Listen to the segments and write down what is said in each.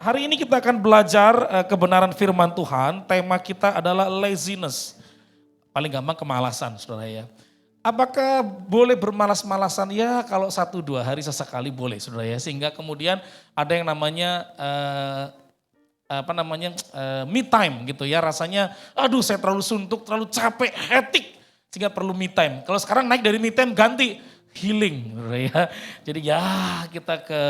Hari ini kita akan belajar kebenaran firman Tuhan. Tema kita adalah laziness. Paling gampang kemalasan, saudara ya. Apakah boleh bermalas-malasan? Ya kalau 1-2 hari sesekali boleh, saudara ya. Sehingga kemudian ada yang namanya me time gitu ya. Rasanya aduh saya terlalu suntuk, terlalu capek, hektik. Sehingga perlu me time. Kalau sekarang naik dari me time ganti healing, saudara ya. Jadi ya kita ke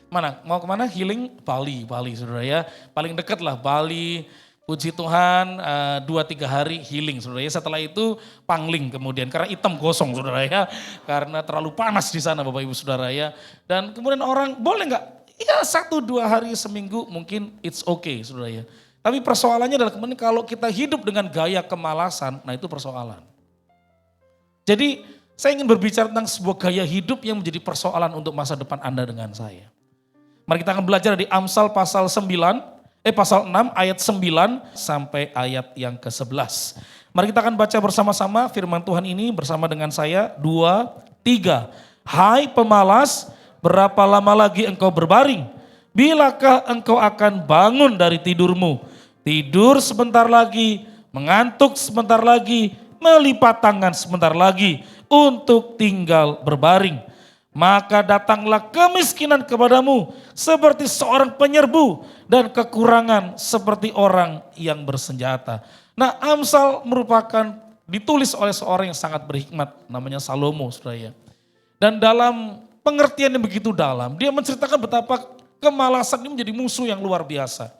mana? Mau kemana? Healing? Bali saudara ya. Paling dekat lah Bali, puji Tuhan 2-3 hari healing saudara ya. Setelah itu pangling kemudian karena hitam gosong saudara ya. Karena terlalu panas di sana Bapak Ibu saudara ya. Dan kemudian orang boleh nggak? Ya 1-2 hari seminggu mungkin it's okay saudara ya. Tapi persoalannya adalah kemudian kalau kita hidup dengan gaya kemalasan, nah itu persoalan. Jadi saya ingin berbicara tentang sebuah gaya hidup yang menjadi persoalan untuk masa depan Anda dengan saya. Mari kita akan belajar di Amsal pasal 6 ayat 9 sampai ayat yang ke-11. Mari kita akan baca bersama-sama firman Tuhan ini bersama dengan saya. 2, 3. Hai pemalas, berapa lama lagi engkau berbaring? Bilakah engkau akan bangun dari tidurmu? Tidur sebentar lagi, mengantuk sebentar lagi, melipat tangan sebentar lagi untuk tinggal berbaring. Maka datanglah kemiskinan kepadamu seperti seorang penyerbu dan kekurangan seperti orang yang bersenjata. Nah, Amsal merupakan ditulis oleh seorang yang sangat berhikmat namanya Salomo, saudara ya. Dan dalam pengertian yang begitu dalam, dia menceritakan betapa kemalasan ini menjadi musuh yang luar biasa.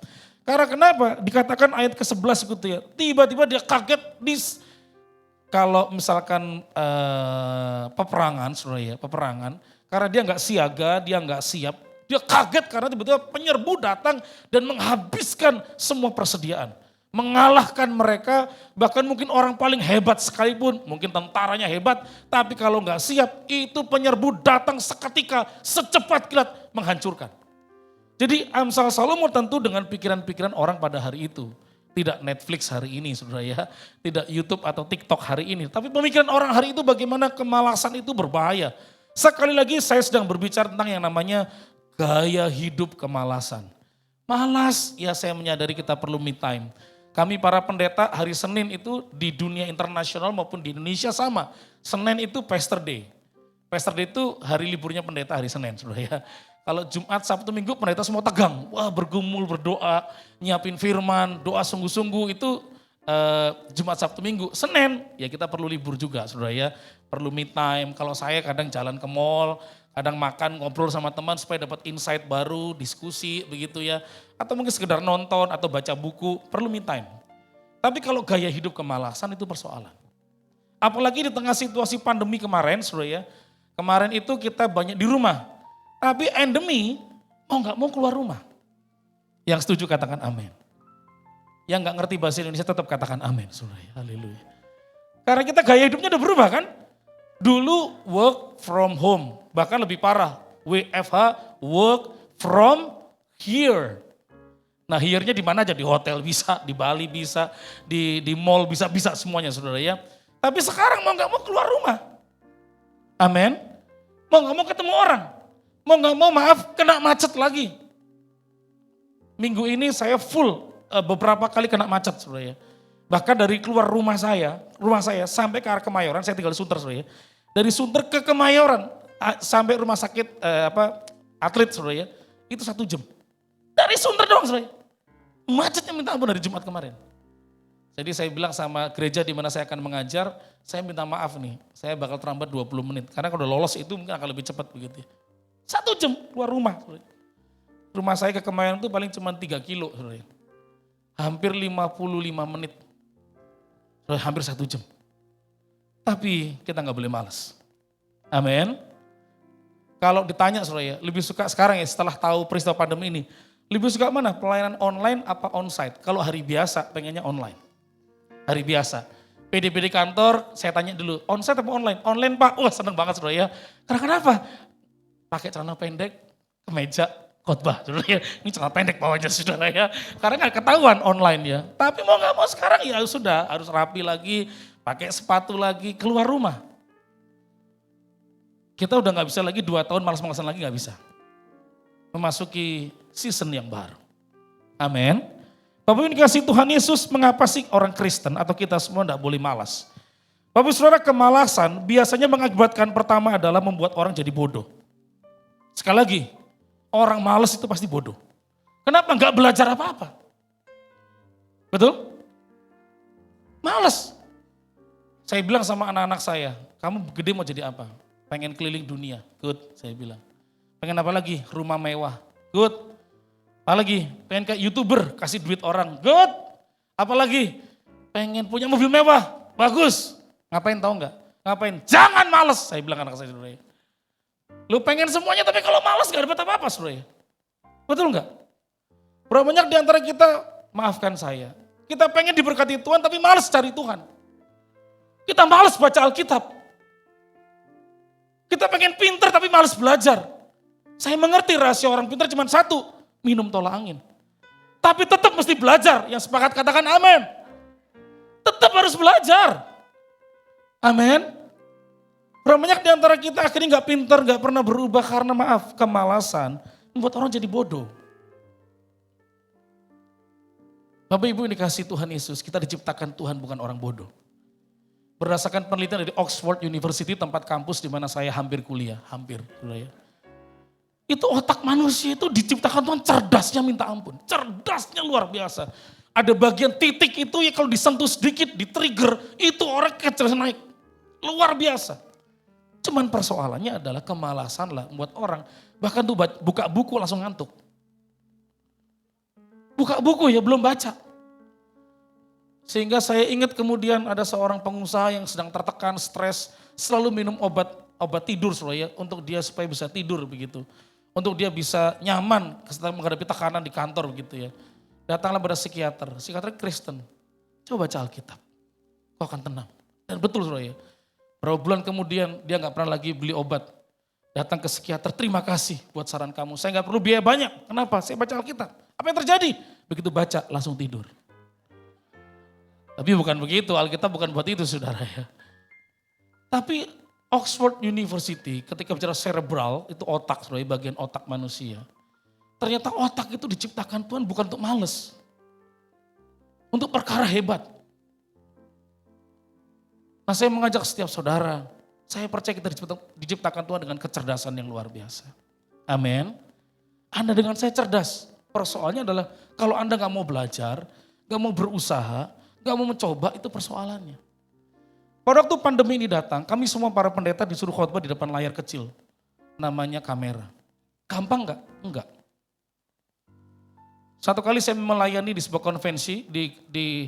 Karena kenapa? Dikatakan ayat ke-11 gitu ya, tiba-tiba dia kaget kalau misalkan peperangan, saudara ya, peperangan, karena dia nggak siaga, dia nggak siap, dia kaget karena tiba-tiba penyerbu datang dan menghabiskan semua persediaan. Mengalahkan mereka, bahkan mungkin orang paling hebat sekalipun, mungkin tentaranya hebat, tapi kalau nggak siap, itu penyerbu datang seketika, secepat kilat menghancurkan. Jadi Amsal Salomo tentu dengan pikiran-pikiran orang pada hari itu. Tidak Netflix hari ini saudara ya, tidak YouTube atau TikTok hari ini. Tapi pemikiran orang hari itu bagaimana kemalasan itu berbahaya. Sekali lagi saya sedang berbicara tentang yang namanya gaya hidup kemalasan. Malas, ya saya menyadari kita perlu me time. Kami para pendeta hari Senin itu di dunia internasional maupun di Indonesia sama. Senin itu Pastor Day. Pastor Day itu hari liburnya pendeta hari Senin saudara ya. Kalau Jumat, Sabtu, Minggu pendeta semua tegang. Wah bergumul, berdoa, nyiapin firman, doa sungguh-sungguh itu Jumat, Sabtu, Minggu. Senin ya kita perlu libur juga saudara ya. Perlu me time. Kalau saya kadang jalan ke mall, kadang makan, ngobrol sama teman supaya dapat insight baru, diskusi begitu ya. Atau mungkin sekedar nonton atau baca buku, perlu me time. Tapi kalau gaya hidup kemalasan itu persoalan. Apalagi di tengah situasi pandemi kemarin saudara ya. Kemarin itu kita banyak di rumah. Tapi endemi mau gak mau keluar rumah. Yang setuju katakan amin. Yang gak ngerti bahasa Indonesia tetap katakan amin. Haleluya. Karena kita gaya hidupnya udah berubah kan. Dulu work from home. Bahkan lebih parah. WFH, work from here. Nah here-nya di mana aja? Di hotel bisa, di Bali bisa, di mall bisa semuanya saudara ya. Tapi sekarang mau gak mau keluar rumah. Amin. Mau gak mau ketemu orang. Mau gak mau maaf kena macet lagi. Minggu ini saya full beberapa kali kena macet saudara ya. Bahkan dari keluar rumah saya sampai ke arah Kemayoran, saya tinggal di Sunter saudara ya. Dari Sunter ke Kemayoran sampai rumah sakit atlet saudara ya, itu 1 jam. Dari Sunter doang saudara ya. Macetnya minta ampun dari Jumat kemarin. Jadi saya bilang sama gereja di mana saya akan mengajar, saya minta maaf nih, saya bakal terlambat 20 menit. Karena kalau udah lolos itu mungkin akan lebih cepat begitu ya. 1 jam keluar rumah. Rumah saya ke Kemayoran itu paling cuma 3 kilo. Hampir 55 menit. Hampir 1 jam. Tapi kita gak boleh malas. Amin. Kalau ditanya saudara ya, lebih suka sekarang ya setelah tahu peristiwa pandemi ini. Lebih suka mana? Pelayanan online apa onsite? Kalau hari biasa pengennya online. Hari biasa. PD kantor saya tanya dulu, onsite apa online? Online Pak, wah seneng banget saudara ya. Karena kenapa? Pakai celana pendek, kemeja, khotbah. Saudara ya, ini celana pendek bawahnya saudara ya. Karena gak ketahuan online ya. Tapi mau gak mau sekarang ya sudah harus rapi lagi, pakai sepatu lagi, keluar rumah. Kita udah gak bisa lagi 2 tahun malas-malasan lagi gak bisa. Memasuki season yang baru. Amin. Bapak Ibu dikasih Tuhan Yesus, mengapa sih orang Kristen atau kita semua tidak boleh malas? Bapak Ibu Saudara, kemalasan biasanya mengakibatkan pertama adalah membuat orang jadi bodoh. Sekali lagi, orang malas itu pasti bodoh. Kenapa? Enggak belajar apa-apa. Betul? Malas. Saya bilang sama anak-anak saya, kamu gede mau jadi apa? Pengen keliling dunia. Good, saya bilang. Pengen apa lagi? Rumah mewah. Good. Apalagi? Pengen kayak YouTuber, kasih duit orang. Good. Apalagi? Pengen punya mobil mewah. Bagus. Ngapain tahu nggak? Ngapain? Jangan males. Saya bilang anak saya saudara. Lu pengen semuanya tapi kalau males gak dapat apa-apa saudara. Betul nggak? Berapa banyak di antara kita, maafkan saya. Kita pengen diberkati Tuhan tapi males cari Tuhan. Kita males baca Alkitab. Kita pengen pinter tapi males belajar. Saya mengerti rahasia orang pinter cuma satu, minum tolak angin. Tapi tetap mesti belajar, yang sepakat katakan amin. Tetap harus belajar. Amin. Berapa banyak di antara kita akhirnya gak pinter, gak pernah berubah karena maaf, kemalasan. Membuat orang jadi bodoh. Bapak Ibu yang dikasih Tuhan Yesus, kita diciptakan Tuhan bukan orang bodoh. Berdasarkan penelitian dari Oxford University, tempat kampus di mana saya hampir kuliah, itu otak manusia itu diciptakan Tuhan cerdasnya minta ampun. Cerdasnya luar biasa. Ada bagian titik itu ya kalau disentuh sedikit, di-trigger, itu orang kecerdasan naik. Luar biasa. Cuman persoalannya adalah kemalasan lah buat orang. Bahkan tuh buka buku langsung ngantuk. Buka buku ya belum baca. Sehingga saya ingat kemudian ada seorang pengusaha yang sedang tertekan, stres, selalu minum obat tidur ya, untuk dia supaya bisa tidur begitu. Untuk dia bisa nyaman setelah menghadapi tekanan di kantor begitu ya. Datanglah pada psikiater Kristen. Coba baca Alkitab, kau akan tenang. Dan betul ya, berapa bulan kemudian dia gak pernah lagi beli obat. Datang ke psikiater, terima kasih buat saran kamu. Saya gak perlu biaya banyak, kenapa? Saya baca Alkitab. Apa yang terjadi? Begitu baca langsung tidur. Tapi bukan begitu, Alkitab bukan buat itu saudara ya. Tapi Oxford University ketika bicara cerebral, itu otak, saudara, bagian otak manusia. Ternyata otak itu diciptakan Tuhan bukan untuk males. Untuk perkara hebat. Nah saya mengajak setiap saudara, saya percaya kita diciptakan Tuhan dengan kecerdasan yang luar biasa. Amin. Anda dengan saya cerdas. Persoalannya adalah kalau Anda gak mau belajar, gak mau berusaha, gak mau mencoba, itu persoalannya. Pada waktu pandemi ini datang, kami semua para pendeta disuruh khotbah di depan layar kecil. Namanya kamera. Gampang gak? Enggak. Satu kali saya melayani di sebuah konvensi, di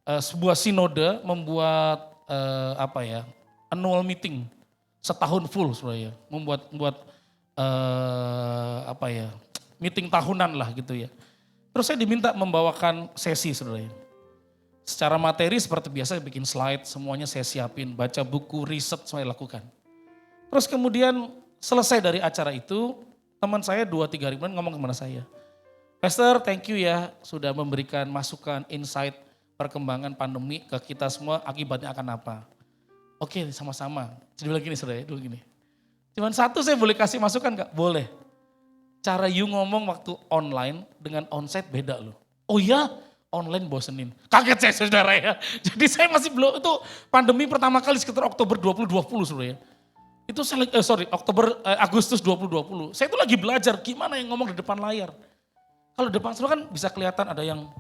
sebuah sinode, membuat annual meeting. Setahun full sebenarnya. Membuat meeting tahunan lah gitu ya. Terus saya diminta membawakan sesi sebenarnya. Secara materi seperti biasa bikin slide, semuanya saya siapin, baca buku, riset saya lakukan. Terus kemudian selesai dari acara itu, teman saya 2-3 hari kemudian ngomong kepada saya. Pastor, thank you ya sudah memberikan masukan, insight, perkembangan pandemi ke kita semua, akibatnya akan apa. Oke, sama-sama. Jadi dulu gini saudara, dulu gini. Cuman satu saya boleh kasih masukan gak? Boleh. Cara you ngomong waktu online dengan onsite beda loh. Oh iya? Online bosenin. Kaget saya saudara ya. Jadi saya masih belum, itu pandemi pertama kali sekitar Oktober 2020 saudara ya. Itu Agustus 2020. Saya itu lagi belajar gimana yang ngomong di depan layar. Kalau depan saudara kan bisa kelihatan ada yang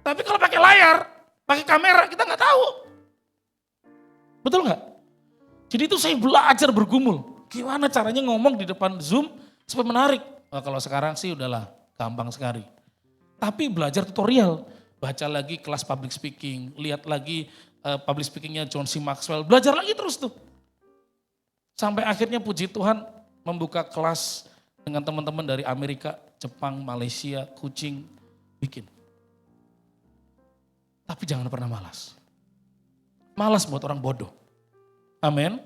tapi kalau pakai layar, pakai kamera kita nggak tahu. Betul nggak? Jadi itu saya belajar bergumul. Gimana caranya ngomong di depan Zoom supaya menarik. Nah, kalau sekarang sih udahlah gampang sekali. Tapi belajar tutorial. Baca lagi kelas public speaking. Lihat lagi public speakingnya John C. Maxwell. Belajar lagi terus tuh. Sampai akhirnya puji Tuhan membuka kelas dengan teman-teman dari Amerika, Jepang, Malaysia, Kucing. Bikin. Tapi jangan pernah malas. Malas buat orang bodoh. Amin.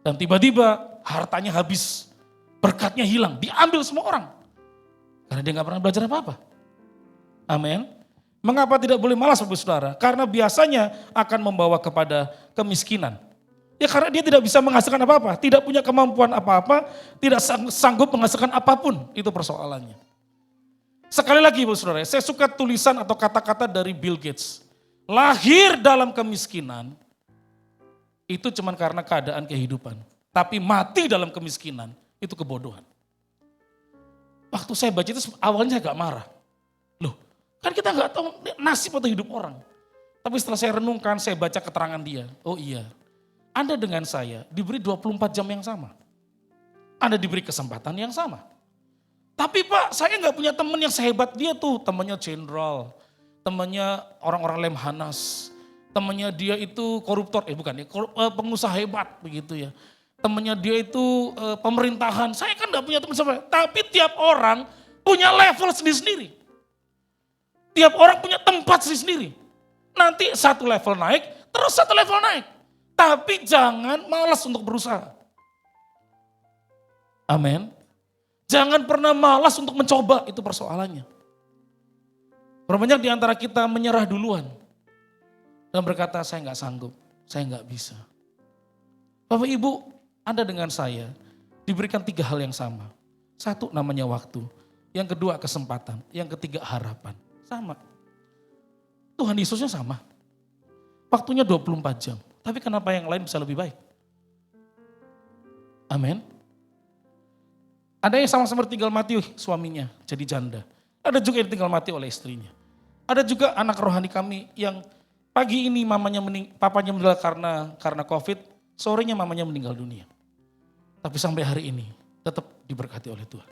Dan tiba-tiba hartanya habis. Berkatnya hilang. Diambil semua orang. Karena dia gak pernah belajar apa-apa. Amin. Mengapa tidak boleh malas Bapak Saudara? Karena biasanya akan membawa kepada kemiskinan. Ya karena dia tidak bisa menghasilkan apa-apa, tidak punya kemampuan apa-apa, tidak sanggup menghasilkan apapun, itu persoalannya. Sekali lagi Bapak Saudara, saya suka tulisan atau kata-kata dari Bill Gates. Lahir dalam kemiskinan, itu cuma karena keadaan kehidupan. Tapi mati dalam kemiskinan, itu kebodohan. Waktu saya baca itu awalnya agak marah. Loh, kan kita nggak tahu nasib atau hidup orang. Tapi setelah saya renungkan, saya baca keterangan dia. Oh iya, Anda dengan saya diberi 24 jam yang sama. Anda diberi kesempatan yang sama. Tapi Pak, saya nggak punya teman yang sehebat dia tuh. Temannya jenderal, temannya orang-orang Lemhanas. Temannya dia itu koruptor, pengusaha hebat begitu ya. Temannya dia itu pemerintahan, saya kan gak punya teman sama. Tapi tiap orang punya level sendiri-sendiri. Tiap orang punya tempat sendiri-sendiri. Nanti satu level naik, terus satu level naik. Tapi jangan malas untuk berusaha. Amin. Jangan pernah malas untuk mencoba, itu persoalannya. Banyak di antara kita menyerah duluan. Dan berkata, saya nggak sanggup, saya nggak bisa. Bapak Ibu, Anda dengan saya diberikan 3 hal yang sama. 1 namanya waktu, yang kedua kesempatan, yang ketiga harapan. Sama. Tuhan Yesusnya sama. Waktunya 24 jam, tapi kenapa yang lain bisa lebih baik? Amin. Ada yang sama-sama tinggal mati suaminya, jadi janda. Ada juga yang tinggal mati oleh istrinya. Ada juga anak rohani kami yang pagi ini papanya meninggal karena COVID, sorenya mamanya meninggal dunia. Tapi sampai hari ini tetap diberkati oleh Tuhan.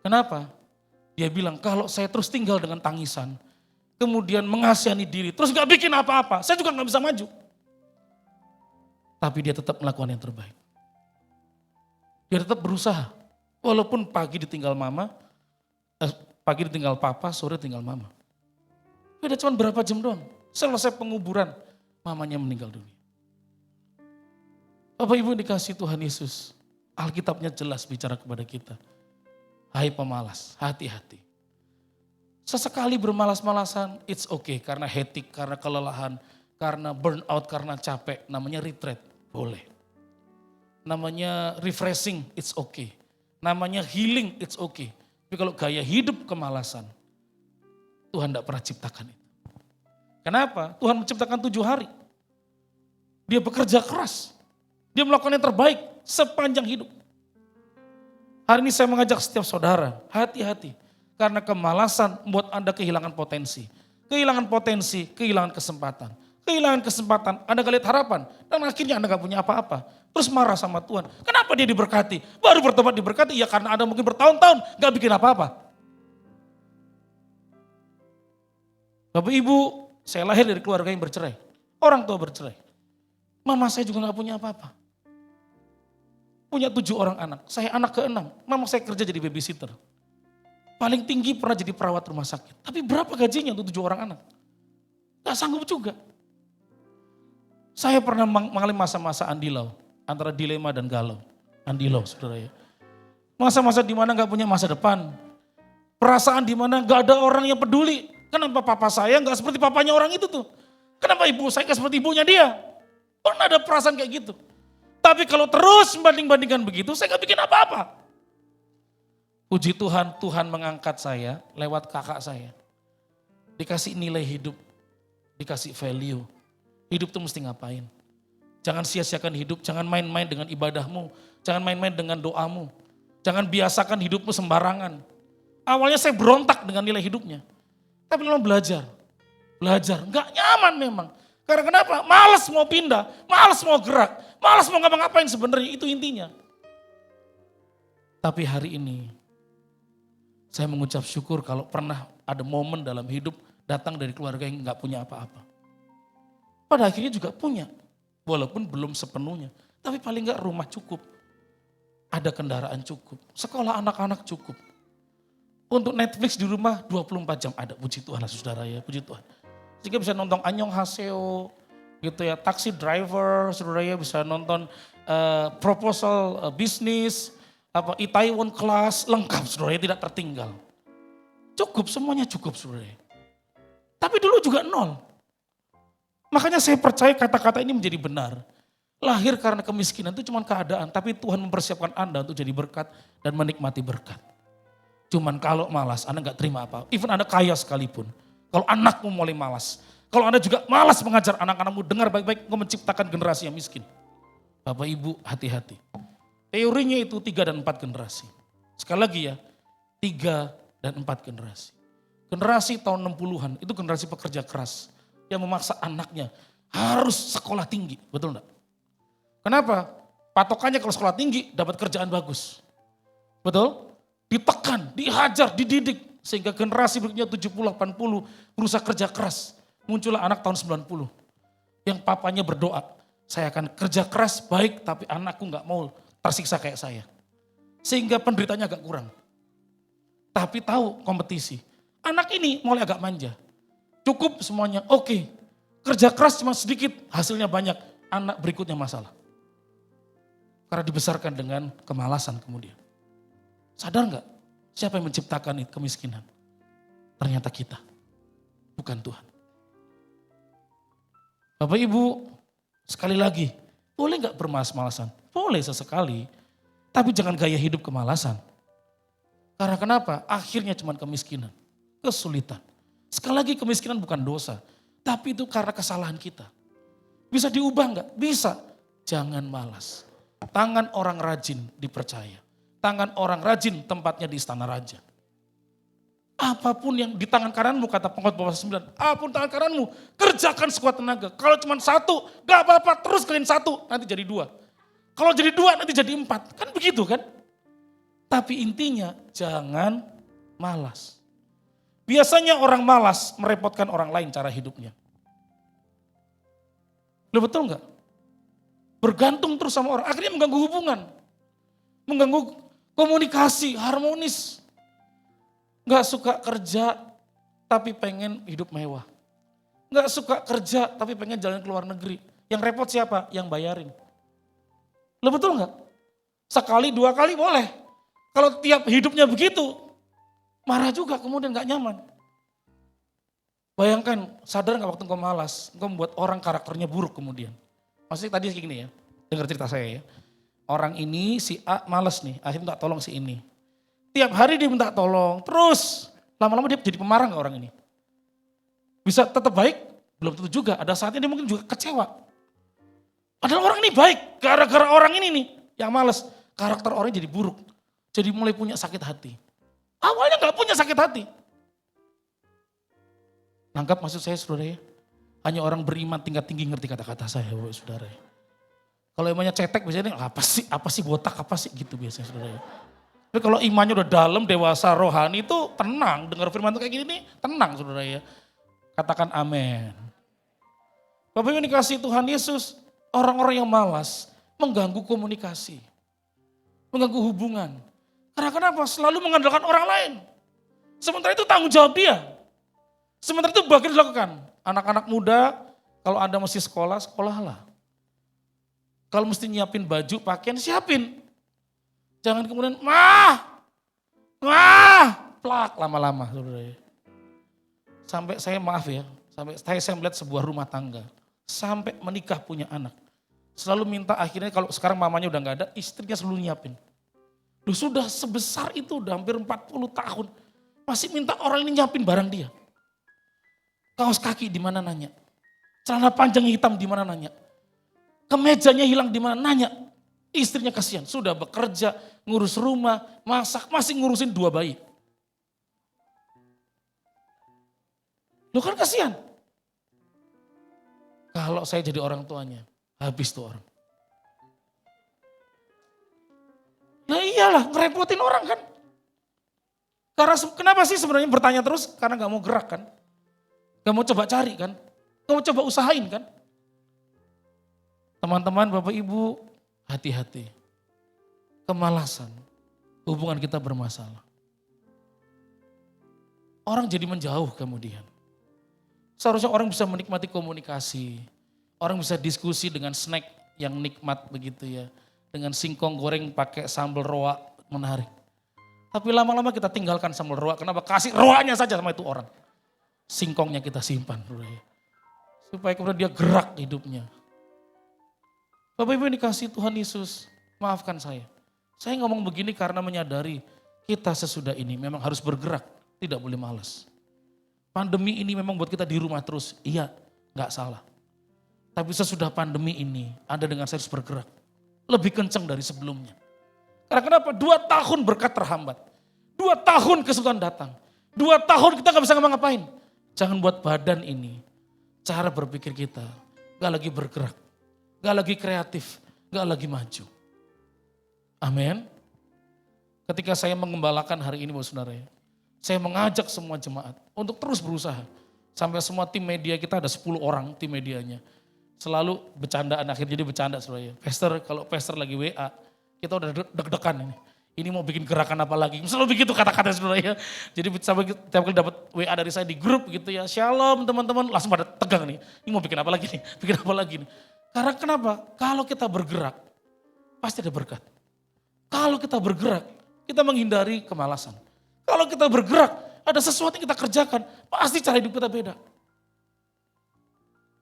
Kenapa? Dia bilang kalau saya terus tinggal dengan tangisan, kemudian mengasihani diri, terus gak bikin apa-apa, saya juga gak bisa maju. Tapi dia tetap melakukan yang terbaik. Dia tetap berusaha, walaupun pagi ditinggal pagi ditinggal papa, sore tinggal mama. Beda cuma berapa jam doang. Selesai penguburan, mamanya meninggal dunia. Bapak Ibu dikasih Tuhan Yesus, Alkitabnya jelas bicara kepada kita. Hai pemalas, hati-hati. Sesekali bermalas-malasan, it's okay. Karena hectic, karena kelelahan, karena burnout, karena capek. Namanya retreat, boleh. Namanya refreshing, it's okay. Namanya healing, it's okay. Tapi kalau gaya hidup kemalasan, Tuhan tidak pernah ciptakan itu. Kenapa? Tuhan menciptakan 7 hari. Dia bekerja keras. Dia melakukan yang terbaik sepanjang hidup. Hari ini saya mengajak setiap saudara, hati-hati. Karena kemalasan membuat Anda kehilangan potensi. Kehilangan potensi, kehilangan kesempatan. Kehilangan kesempatan, Anda gak lihat harapan. Dan akhirnya Anda gak punya apa-apa. Terus marah sama Tuhan. Kenapa dia diberkati? Baru bertobat diberkati, ya karena Anda mungkin bertahun-tahun gak bikin apa-apa. Bapak Ibu, saya lahir dari keluarga yang bercerai. Orang tua bercerai. Mama saya juga gak punya apa-apa. Punya 7 orang anak. Saya anak ke-6. Mama saya kerja jadi babysitter. Paling tinggi pernah jadi perawat rumah sakit. Tapi berapa gajinya untuk 7 orang anak? Gak sanggup juga. Saya pernah mengalami masa-masa andilau. Antara dilema dan galau. Andilau saudara ya. Masa-masa dimana gak punya masa depan. Perasaan dimana gak ada orang yang peduli. Kenapa papa saya gak seperti papanya orang itu tuh? Kenapa ibu saya gak seperti ibunya dia? Pernah ada perasaan kayak gitu. Tapi kalau terus membanding-bandingkan begitu, saya gak bikin apa-apa. Puji Tuhan, Tuhan mengangkat saya lewat kakak saya. Dikasih nilai hidup, dikasih value. Hidup tuh mesti ngapain? Jangan sia-siakan hidup, jangan main-main dengan ibadahmu. Jangan main-main dengan doamu. Jangan biasakan hidupmu sembarangan. Awalnya saya berontak dengan nilai hidupnya. Tapi memang belajar, gak nyaman memang. Karena kenapa? Malas mau pindah, malas mau gerak, malas mau ngapa-ngapain sebenarnya, itu intinya. Tapi hari ini, saya mengucap syukur kalau pernah ada momen dalam hidup datang dari keluarga yang gak punya apa-apa. Pada akhirnya juga punya, walaupun belum sepenuhnya. Tapi paling gak rumah cukup, ada kendaraan cukup, sekolah anak-anak cukup. Untuk Netflix di rumah 24 jam ada, puji Tuhan lah saudara ya, puji Tuhan. Sehingga bisa nonton Anyong Haseo, gitu ya, Taxi Driver, saudara ya bisa nonton proposal bisnis, Itaewon Class, lengkap saudara ya, tidak tertinggal. Cukup, semuanya cukup saudara ya. Tapi dulu juga nol. Makanya saya percaya kata-kata ini menjadi benar. Lahir karena kemiskinan itu cuma keadaan, tapi Tuhan mempersiapkan Anda untuk jadi berkat dan menikmati berkat. Cuman kalau malas, Anda gak terima apa. Even Anda kaya sekalipun. Kalau anakmu mulai malas. Kalau Anda juga malas mengajar anak-anakmu, dengar baik-baik, engkau menciptakan generasi yang miskin. Bapak Ibu hati-hati. Teorinya itu 3 dan 4 generasi. Sekali lagi ya, 3 dan 4 generasi. Generasi tahun 60-an itu generasi pekerja keras. Yang memaksa anaknya harus sekolah tinggi, betul enggak? Kenapa? Patokannya kalau sekolah tinggi dapat kerjaan bagus. Betul? Ditekan, dihajar, dididik. Sehingga generasi berikutnya 70, 80 berusaha kerja keras. Muncullah anak tahun 90. Yang papanya berdoa, saya akan kerja keras baik tapi anakku gak mau tersiksa kayak saya. Sehingga penderitanya agak kurang. Tapi tahu kompetisi. Anak ini mulai agak manja. Cukup semuanya, oke. Kerja keras cuma sedikit, hasilnya banyak. Anak berikutnya masalah. Karena dibesarkan dengan kemalasan kemudian. Sadar gak? Siapa yang menciptakan kemiskinan? Ternyata kita, bukan Tuhan. Bapak Ibu, sekali lagi, boleh gak bermalas-malasan? Boleh sesekali, tapi jangan gaya hidup kemalasan. Karena kenapa? Akhirnya cuma kemiskinan, kesulitan. Sekali lagi kemiskinan bukan dosa, tapi itu karena kesalahan kita. Bisa diubah gak? Bisa. Jangan malas. Tangan orang rajin dipercaya. Tangan orang rajin tempatnya di istana raja. Apapun yang di tangan kananmu, kata Pengkhotbah 9, apapun tangan kananmu, kerjakan sekuat tenaga. Kalau cuma 1, gak apa-apa, terus kalian 1, nanti jadi 2. Kalau jadi 2, nanti jadi 4. Kan begitu kan? Tapi intinya jangan malas. Biasanya orang malas merepotkan orang lain cara hidupnya. Loh betul enggak? Bergantung terus sama orang, akhirnya mengganggu hubungan. Mengganggu komunikasi, harmonis. Gak suka kerja tapi pengen hidup mewah. Gak suka kerja tapi pengen jalan ke luar negeri. Yang repot siapa? Yang bayarin. Loh betul enggak? Sekali, 2 kali boleh. Kalau tiap hidupnya begitu, marah juga kemudian gak nyaman. Bayangkan, sadar gak waktu engkau malas, engkau membuat orang karakternya buruk kemudian. Maksudnya tadi kayak gini ya, dengar cerita saya ya. Orang ini si A malas nih, akhirnya minta tolong si ini. Tiap hari dia minta tolong, terus lama-lama dia jadi pemarah gak orang ini? Bisa tetap baik? Belum tentu juga, ada saatnya dia mungkin juga kecewa. Padahal orang ini baik, gara-gara orang ini nih yang malas, karakter orangnya jadi buruk. Jadi mulai punya sakit hati. Awalnya gak punya sakit hati. Nangkap maksud saya saudara ya? Hanya orang beriman tingkat tinggi ngerti kata-kata saya saudara ya. Kalau imannya cetek biasanya apa sih botak apa sih gitu biasanya saudara ya. Tapi kalau imannya udah dalam, dewasa, rohani itu tenang. Dengar firman itu kayak gini nih, tenang saudara ya. Katakan amin. Bapak Ibu dikasih Tuhan Yesus, orang-orang yang malas mengganggu komunikasi. Mengganggu hubungan. Karena kenapa? Selalu mengandalkan orang lain. Sementara itu tanggung jawab dia. Sementara itu bagian dilakukan. Anak-anak muda, kalau Anda mesti sekolah, sekolahlah. Kalau mesti nyiapin baju, pakaian, siapin. Jangan kemudian, plak lama-lama. Sampai saya maaf ya, sampai saya melihat sebuah rumah tangga. Sampai menikah punya anak. Selalu minta akhirnya kalau sekarang mamanya udah gak ada, istrinya selalu nyiapin. Loh sudah sebesar itu, udah hampir 40 tahun. Masih minta orang ini nyiapin barang dia. Kaos kaki di mana nanya. Celana panjang hitam di mana nanya. Kemejanya hilang di mana nanya. Istrinya kasihan, sudah bekerja, ngurus rumah, masak, masih ngurusin 2 bayi. Loh kan kasihan. Kalau saya jadi orang tuanya, habis tuh orang. Nah iyalah, ngerepotin orang kan. Karena kenapa sih sebenarnya bertanya terus? Karena gak mau gerak kan. Gak mau coba cari kan. Gak mau coba usahain kan. Teman-teman, Bapak Ibu, hati-hati. Kemalasan, hubungan kita bermasalah. Orang jadi menjauh kemudian. Seharusnya orang bisa menikmati komunikasi. Orang bisa diskusi dengan snack yang nikmat begitu ya. Dengan singkong goreng pakai sambal roa menarik. Tapi lama-lama kita tinggalkan sambal roa. Kenapa? Kasih roanya saja sama itu orang. singkongnya kita simpan. Supaya kemudian dia gerak hidupnya. Bapak Ibu yang dikasih Tuhan Yesus, maafkan saya. Saya ngomong begini karena menyadari kita sesudah ini memang harus bergerak, tidak boleh malas. Pandemi ini memang buat kita di rumah terus, iya gak salah. Tapi sesudah pandemi ini, Anda dengan saya harus bergerak. Lebih kencang dari sebelumnya. Karena kenapa? 2 tahun berkat terhambat. 2 tahun kesulitan datang. 2 tahun kita gak bisa ngapa-ngapain. Jangan buat badan ini, cara berpikir kita, gak lagi bergerak. Gak lagi kreatif, gak lagi maju. Amin. Ketika saya mengembalakan hari ini, Bapak Saudara, saya mengajak semua jemaat untuk terus berusaha. Sampai semua tim media kita ada 10 orang tim medianya. Selalu bercandaan, akhirnya jadi bercanda Saudara. Pastor, kalau pastor lagi WA, kita udah deg-degan ini. Ini mau bikin gerakan apa lagi? Selalu begitu kata-kata Saudara ya. Jadi sampai tiap kali dapat WA dari saya di grup gitu ya. Shalom teman-teman, langsung pada tegang nih. Ini mau bikin apa lagi nih? Bikin apa lagi nih? Karena kenapa? Kalau kita bergerak, pasti ada berkat. Kalau kita bergerak, kita menghindari kemalasan. Kalau kita bergerak, ada sesuatu yang kita kerjakan, pasti cara hidup kita beda.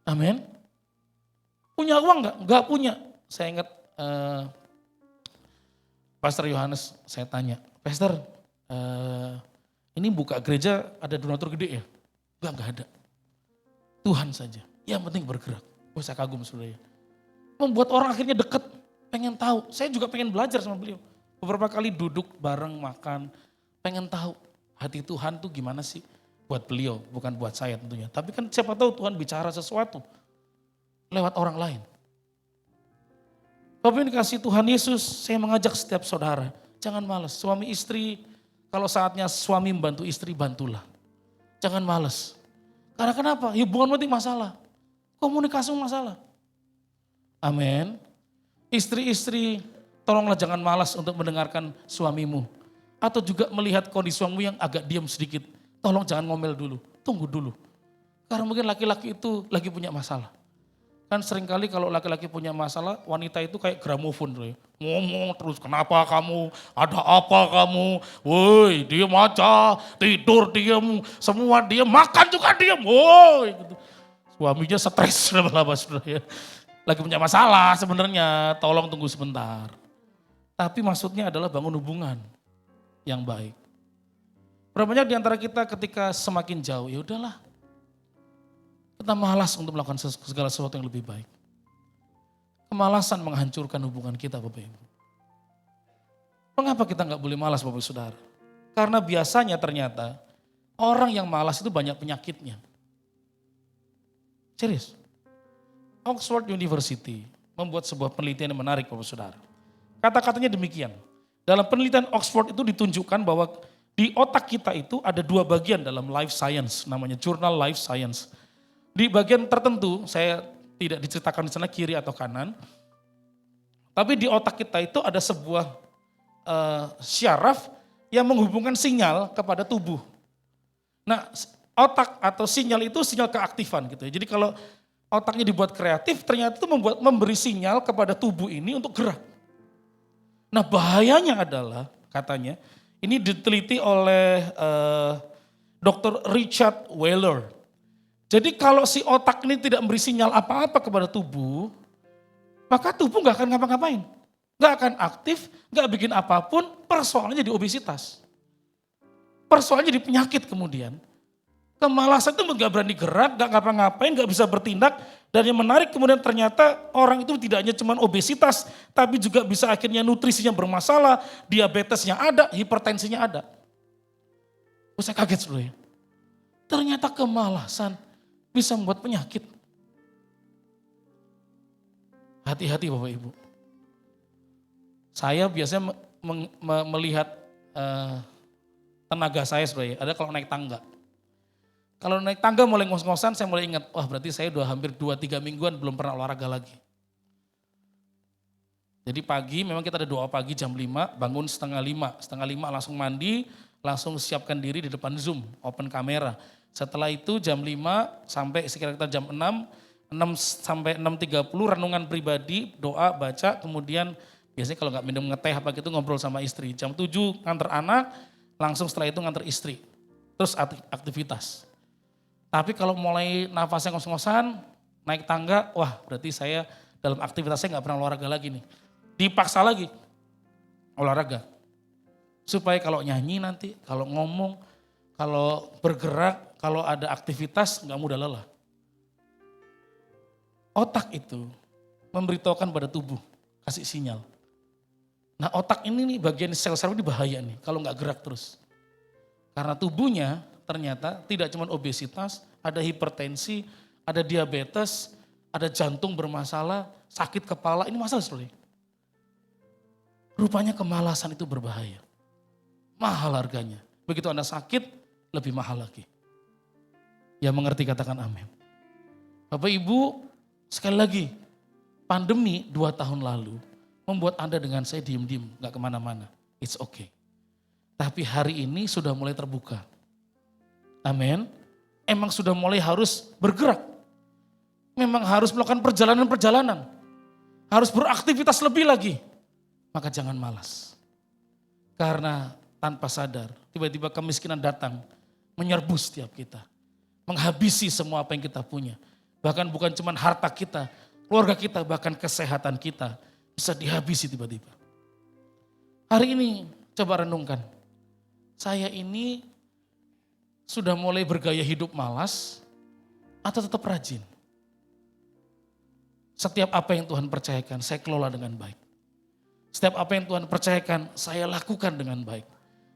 Amin. Punya uang enggak? Enggak punya. Saya ingat Pastor Yohanes, saya tanya, Pastor, ini buka gereja ada donatur gede ya? Enggak ada. Tuhan saja, yang penting bergerak. Oh, saya kagum Saudara. Membuat orang akhirnya dekat. Pengen tahu, saya juga pengen belajar sama beliau. Beberapa kali duduk bareng makan, pengen tahu hati Tuhan tuh gimana sih buat beliau, bukan buat saya tentunya. Tapi kan siapa tahu Tuhan bicara sesuatu lewat orang lain. Bapak yang dikasih Tuhan Yesus, saya mengajak setiap saudara, jangan malas. Suami istri, kalau saatnya suami membantu istri, bantulah. Jangan malas. Karena kenapa? Hubungan penting masalah, komunikasi masalah. Amin. Istri-istri, tolonglah jangan malas untuk mendengarkan suamimu. Atau juga melihat kondisi suamimu yang agak diam sedikit. Tolong jangan ngomel dulu, tunggu dulu. Karena mungkin laki-laki itu lagi punya masalah. Kan seringkali kalau laki-laki punya masalah, wanita itu kayak gramofon. Ngomong terus, kenapa kamu, ada apa kamu, woi diam aja, tidur diam, semua diam, makan juga diam, woi. Gitu. Suaminya stres lama-lama sebenarnya. Lagi punya masalah sebenarnya, tolong tunggu sebentar. Tapi maksudnya adalah bangun hubungan yang baik. Berapa banyak di antara kita ketika semakin jauh, ya udahlah. Kita malas untuk melakukan segala sesuatu yang lebih baik. Kemalasan menghancurkan hubungan kita Bapak Ibu. Mengapa kita nggak boleh malas Bapak Ibu Saudara? Karena biasanya ternyata orang yang malas itu banyak penyakitnya. Serius. Oxford University membuat sebuah penelitian yang menarik Bapak Saudara. Kata-katanya demikian. Dalam penelitian Oxford itu ditunjukkan bahwa di otak kita itu ada 2 bagian dalam life science, namanya jurnal life science. Di bagian tertentu, saya tidak diceritakan di sana kiri atau kanan, tapi di otak kita itu ada sebuah syaraf yang menghubungkan sinyal kepada tubuh. Nah, otak atau sinyal itu sinyal keaktifan gitu ya. Jadi kalau otaknya dibuat kreatif, ternyata itu memberi sinyal kepada tubuh ini untuk gerak. Nah bahayanya adalah, katanya, ini diteliti oleh Dr. Richard Weller. Jadi kalau si otak ini tidak memberi sinyal apa-apa kepada tubuh, maka tubuh gak akan ngapa-ngapain. Gak akan aktif, gak bikin apapun, persoalannya jadi obesitas. Persoalannya jadi penyakit kemudian. Kemalasan itu gak berani gerak, gak ngapa-ngapain, gak bisa bertindak. Dan yang menarik kemudian ternyata orang itu tidak hanya cuma obesitas, tapi juga bisa akhirnya nutrisinya bermasalah, diabetesnya ada, hipertensinya ada. Saya kaget sebenarnya. Ternyata kemalasan bisa membuat penyakit. Hati-hati Bapak Ibu. Saya biasanya melihat tenaga saya sebenarnya, ada kalau naik tangga. Kalau naik tangga mulai ngos-ngosan, saya mulai ingat, wah berarti saya udah hampir 2-3 mingguan belum pernah olahraga lagi. Jadi pagi memang kita ada doa pagi jam 5, bangun setengah 5 langsung mandi, langsung siapkan diri di depan Zoom, open kamera. Setelah itu jam 5 sampai sekira-kira jam 6 sampai 6.30 renungan pribadi, doa, baca, kemudian biasanya kalau nggak minum ngeteh apa gitu ngobrol sama istri. Jam 7 nganter anak, langsung setelah itu nganter istri. Terus aktivitas. Tapi kalau mulai nafasnya ngos-ngosan, naik tangga, wah berarti saya dalam aktivitas saya gak pernah olahraga lagi nih. Dipaksa lagi olahraga. Supaya kalau nyanyi nanti, kalau ngomong, kalau bergerak, kalau ada aktivitas gak mudah lelah. Otak itu memberitahukan pada tubuh, kasih sinyal. Nah otak ini nih bagian sel-sel ini bahaya nih kalau gak gerak terus. Karena tubuhnya ternyata tidak cuma obesitas, ada hipertensi, ada diabetes, ada jantung bermasalah, sakit kepala, ini masalah sebenarnya. Rupanya kemalasan itu berbahaya. Mahal harganya. Begitu Anda sakit, lebih mahal lagi. Yang mengerti katakan amin. Bapak Ibu, sekali lagi, pandemi 2 tahun lalu membuat Anda dengan saya diem-diem, gak kemana-mana. It's okay. Tapi hari ini sudah mulai terbuka. Amin. Emang sudah mulai harus bergerak. Memang harus melakukan perjalanan-perjalanan. Harus beraktivitas lebih lagi. Maka jangan malas. Karena tanpa sadar, tiba-tiba kemiskinan datang, menyerbu setiap kita. Menghabisi semua apa yang kita punya. Bahkan bukan cuma harta kita, keluarga kita, bahkan kesehatan kita bisa dihabisi tiba-tiba. Hari ini coba renungkan. Saya ini sudah mulai bergaya hidup malas atau tetap rajin? Setiap apa yang Tuhan percayakan, saya kelola dengan baik. Setiap apa yang Tuhan percayakan, saya lakukan dengan baik.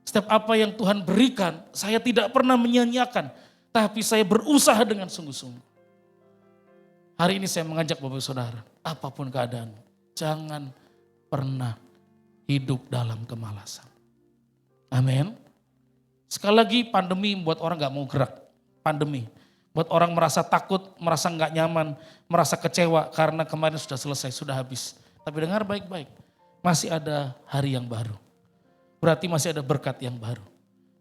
Setiap apa yang Tuhan berikan, saya tidak pernah menyia-nyiakan, tapi saya berusaha dengan sungguh-sungguh. Hari ini saya mengajak Bapak Saudara, apapun keadaan, jangan pernah hidup dalam kemalasan. Amin. Sekali lagi pandemi membuat orang gak mau gerak. Pandemi. Buat orang merasa takut, merasa gak nyaman, merasa kecewa karena kemarin sudah selesai, sudah habis. Tapi dengar baik-baik, masih ada hari yang baru. Berarti masih ada berkat yang baru.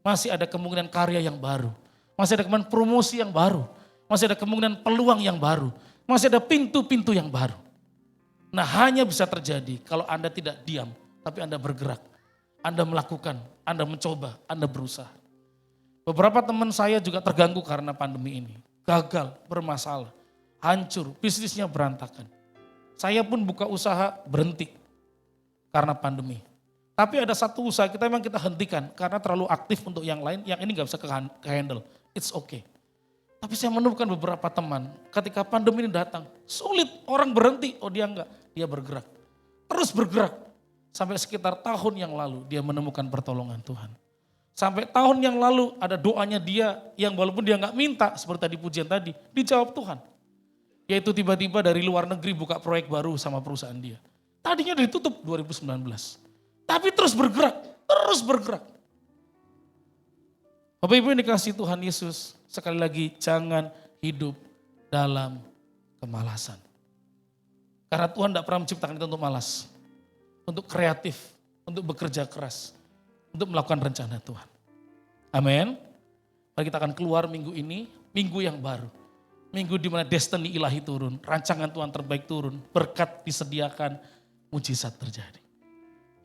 Masih ada kemungkinan karya yang baru. Masih ada kemungkinan promosi yang baru. Masih ada kemungkinan peluang yang baru. Masih ada pintu-pintu yang baru. Nah hanya bisa terjadi kalau Anda tidak diam, tapi Anda bergerak. Anda melakukan, Anda mencoba, Anda berusaha. Beberapa teman saya juga terganggu karena pandemi ini. Gagal, bermasalah, hancur, bisnisnya berantakan. Saya pun buka usaha berhenti karena pandemi. Tapi ada satu usaha kita memang kita hentikan karena terlalu aktif untuk yang lain, yang ini gak bisa ke-handle. It's okay. Tapi saya menemukan beberapa teman ketika pandemi ini datang, sulit orang berhenti, oh dia enggak, dia bergerak. Terus bergerak. Sampai sekitar tahun yang lalu dia menemukan pertolongan Tuhan. Sampai tahun yang lalu ada doanya dia yang walaupun dia nggak minta seperti tadi pujian tadi, dijawab Tuhan. Yaitu tiba-tiba dari luar negeri buka proyek baru sama perusahaan dia. Tadinya ditutup 2019. Tapi terus bergerak, terus bergerak. Bapak Ibu yang dikasihi Tuhan Yesus, sekali lagi jangan hidup dalam kemalasan. Karena Tuhan tidak pernah menciptakan kita untuk malas. Untuk kreatif, untuk bekerja keras, untuk melakukan rencana Tuhan. Amin. Mari kita akan keluar minggu ini, minggu yang baru. Minggu di mana destiny ilahi turun, rancangan Tuhan terbaik turun, berkat disediakan, mujizat terjadi.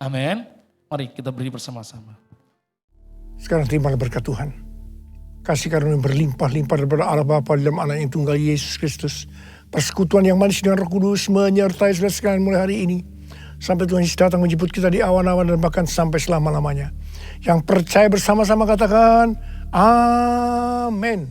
Amin. Mari kita berdiri bersama-sama. Sekarang terimalah berkat Tuhan. Kasih karunia berlimpah-limpah daripada Allah Bapa dalam Anak yang tunggal Yesus Kristus. Persekutuan yang manis dengan Roh Kudus menyertai saudara sekalian mulai hari ini. Sampai Tuhan Yesus datang menjemput kita di awan-awan dan bahkan sampai selama-lamanya. Yang percaya bersama-sama katakan, amin.